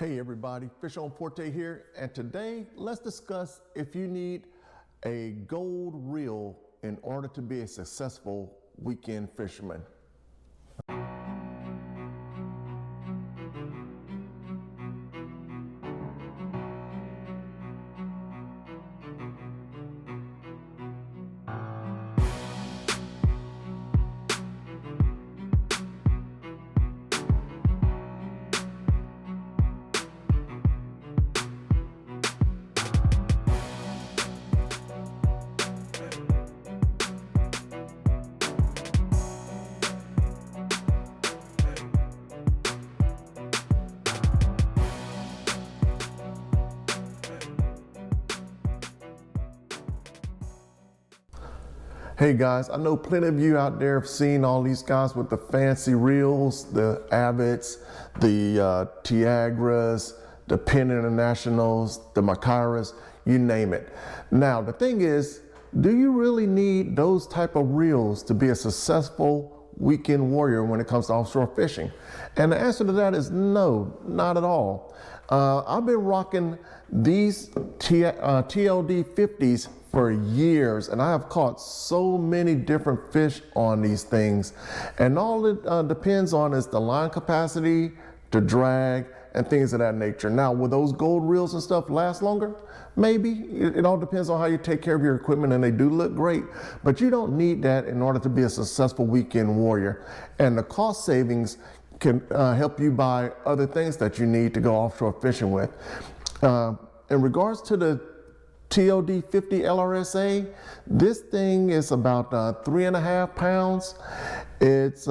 Hey everybody, Fish on Forte here, and today let's discuss if you need a gold reel in order to be a successful weekend fisherman. Hey guys, I know plenty of you out there have seen all these guys with the fancy reels, the Abbots, the Tiagras, the Penn Internationals, the Macaras, you name it. Now the thing is, do you really need those type of reels to be a successful weekend warrior when it comes to offshore fishing? And the answer to that is no, not at all. I've been rocking these TLD 50s for years, and I have caught so many different fish on these things, and all it depends on is the line capacity, the drag, and things of that nature. Now, will those gold reels and stuff last longer? Maybe. It all depends on how you take care of your equipment, and they do look great, but you don't need that in order to be a successful weekend warrior. And the cost savings can help you buy other things that you need to go offshore fishing with. In regards to the TLD 50 LRSA, this thing is about 3.5 pounds. It's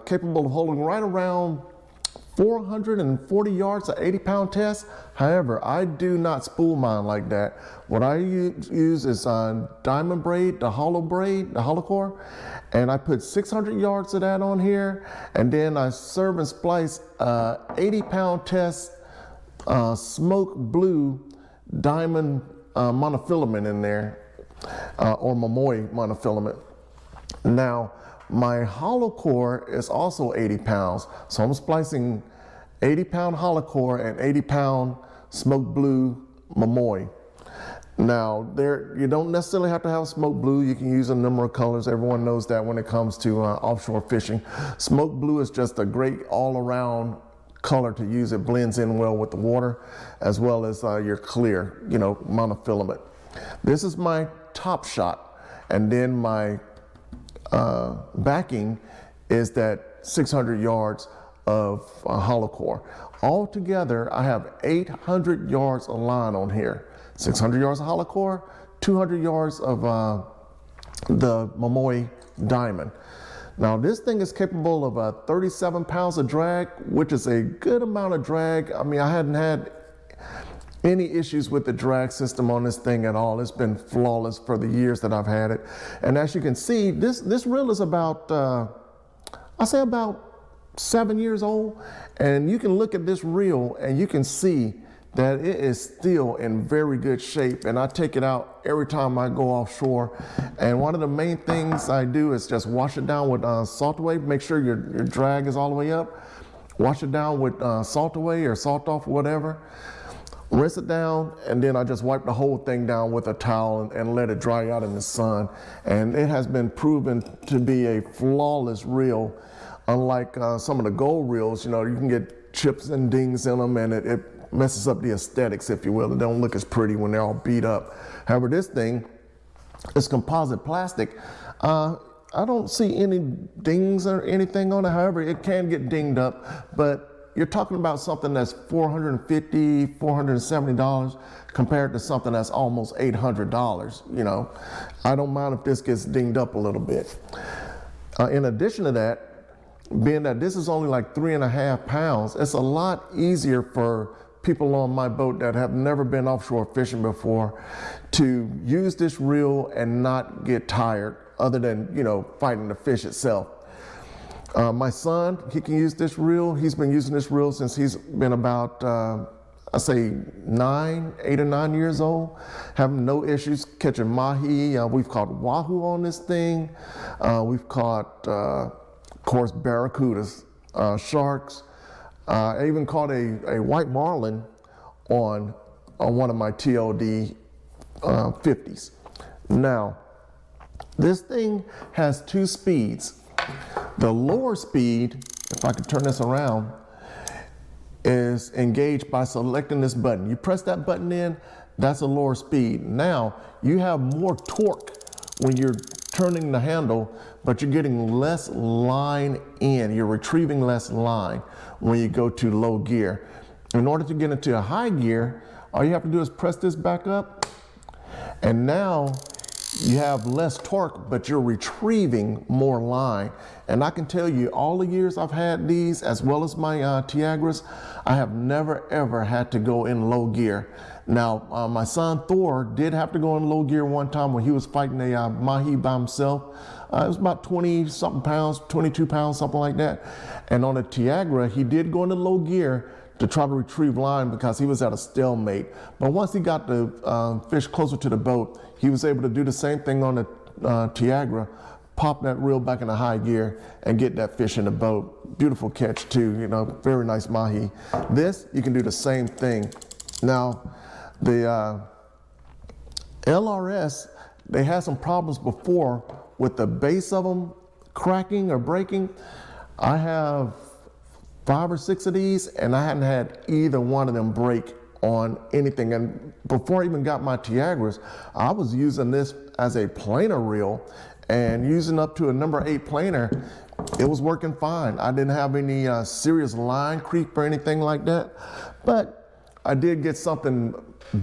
capable of holding right around 440 yards, an 80-pound test. However, I do not spool mine like that. What I use is diamond braid, the hollow core, and I put 600 yards of that on here, and then I serve and splice 80-pound test smoke blue diamond monofilament in there, or Momoi monofilament. Now, my hollow core is also 80 pounds, so I'm splicing 80-pound hollow core and 80-pound smoke blue Momoi. Now, you don't necessarily have to have smoke blue. You can use a number of colors. Everyone knows that when it comes to offshore fishing. Smoke blue is just a great all-around color to use. It blends in well with the water, as well as your clear, monofilament. This is my top shot, and then my backing is that 600 yards of hollow core. Altogether, I have 800 yards of line on here. 600 yards of hollow core, 200 yards of the Momoi diamond. Now this thing is capable of 37 pounds of drag, which is a good amount of drag. I mean, I hadn't had any issues with the drag system on this thing at all. It's been flawless for the years that I've had it. And as you can see, this reel is about, I say about 7 years old. And you can look at this reel and you can see that it is still in very good shape, and I take it out every time I go offshore. And one of the main things I do is just wash it down with salt away. Make sure your drag is all the way up. Wash it down with salt away or salt off, whatever. Rinse it down, and then I just wipe the whole thing down with a towel and let it dry out in the sun. And it has been proven to be a flawless reel. Unlike some of the gold reels, you can get chips and dings in them, and it messes up the aesthetics, if you will. They don't look as pretty when they're all beat up. However, this thing is composite plastic. I don't see any dings or anything on it. However, it can get dinged up, but you're talking about something that's $450, $470 compared to something that's almost $800. I don't mind if this gets dinged up a little bit. In addition to that, being that this is only like 3.5 pounds, it's a lot easier for people on my boat that have never been offshore fishing before to use this reel and not get tired, other than, fighting the fish itself. My son, he can use this reel. He's been using this reel since he's been about, I say 8 or 9 years old, having no issues catching mahi. We've caught wahoo on this thing. We've caught, of course, barracudas, sharks, I even caught a white marlin on one of my TLD 50s. Now, this thing has 2 speeds. The lower speed, if I could turn this around, is engaged by selecting this button. You press that button in, that's a lower speed. Now, you have more torque when you're turning the handle, but you're getting less line in. You're retrieving less line when you go to low gear. In order to get into a high gear, all you have to do is press this back up, and now you have less torque, but you're retrieving more line. And I can tell you, all the years I've had these, as well as my Tiagras, I have never ever had to go in low gear. Now, my son Thor did have to go in low gear one time when he was fighting a mahi by himself. It was about 20-something pounds, 22 pounds, something like that. And on a Tiagra, he did go into low gear to try to retrieve line because he was at a stalemate. But once he got the fish closer to the boat, he was able to do the same thing on the Tiagra, pop that reel back into high gear and get that fish in the boat. Beautiful catch too, you know, very nice mahi. This, you can do the same thing. Now, the LRS, they had some problems before with the base of them cracking or breaking. I have 5 or 6 of these, and I hadn't had either one of them break on anything. And before I even got my Tiagras, I was using this as a planer reel, and using up to a number 8 planer, it was working fine. I didn't have any serious line creep or anything like that, but I did get something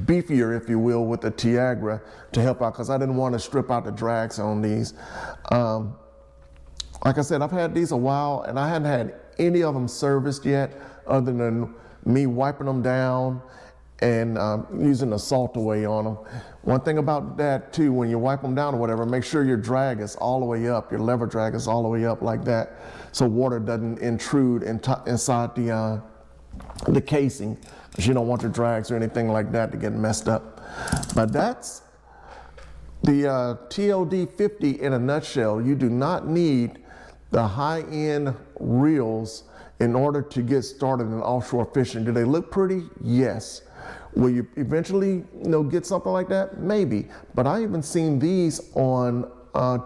beefier, if you will, with the Tiagra to help out, because I didn't want to strip out the drags on these. Like I said, I've had these a while, and I hadn't had any of them serviced yet, other than me wiping them down and using a salt away on them. One thing about that too, when you wipe them down or whatever, make sure your drag is all the way up, your lever drag is all the way up like that, so water doesn't intrude inside the casing, because you don't want your drags or anything like that to get messed up. But that's the TLD 50 in a nutshell. You do not need the high-end reels in order to get started in offshore fishing. Do they look pretty? Yes. Will you eventually, get something like that? Maybe. But I even seen these on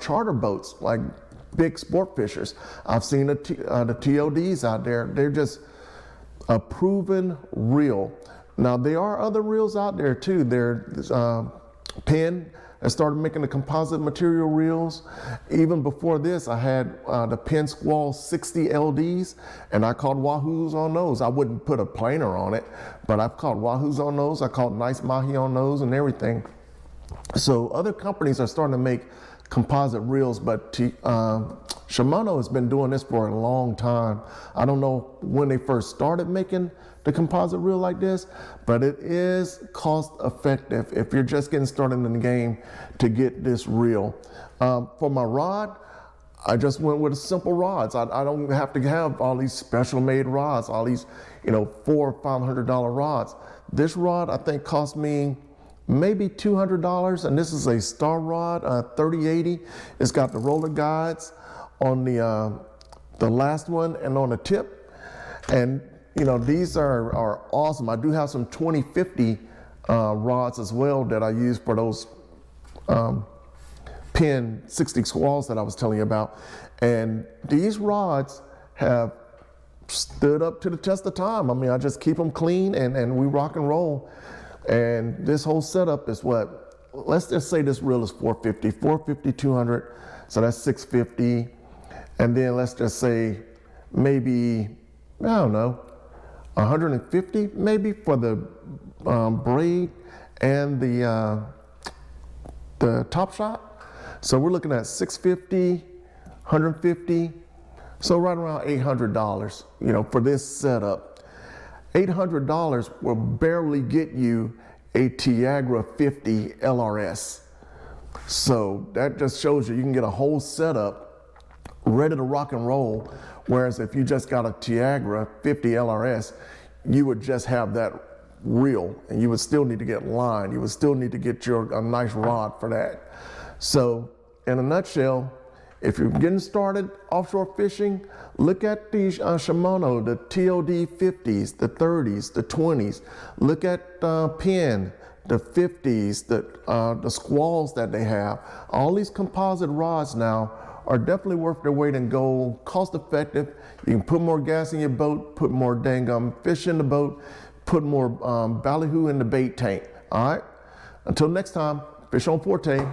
charter boats, like big sport fishers. I've seen the TLDs out there. They're just a proven reel. Now, there are other reels out there too. There's Penn that started making the composite material reels. Even before this, I had the Penn Squall 60 LDs, and I caught wahoos on those. I wouldn't put a planer on it, but I've caught wahoos on those. I caught nice mahi on those and everything. So other companies are starting to make composite reels, but Shimano has been doing this for a long time. I don't know when they first started making the composite reel like this, but it is cost effective if you're just getting started in the game to get this reel. For my rod, I just went with simple rods. I don't have to have all these special made rods, all these, $400 or $500 rods. This rod, I think, cost me maybe $200, and this is a Star Rod 3080. It's got the roller guides on the last one and on the tip, and these are awesome. I do have some 2050 rods as well that I use for those Penn 60 squalls that I was telling you about, and these rods have stood up to the test of time. I mean, I just keep them clean, and we rock and roll. And this whole setup is what, let's just say this reel is 450, 200, so that's 650. And then let's just say maybe, I don't know, 150 maybe for the braid and the top shot. So we're looking at 650, 150, so right around $800, for this setup. $800 will barely get you a Tiagra 50 LRS. So that just shows you can get a whole setup ready to rock and roll. Whereas if you just got a Tiagra 50 LRS, you would just have that reel, and you would still need to get line. You would still need to get a nice rod for that. So in a nutshell, If you're getting started offshore fishing, look at these Shimano, the TOD 50s, the 30s, the 20s. Look at Penn, the 50s, the squalls that they have. All these composite rods now are definitely worth their weight in gold, cost effective. You can put more gas in your boat, put more fish in the boat, put more ballyhoo in the bait tank. All right? Until next time, fish on Forte.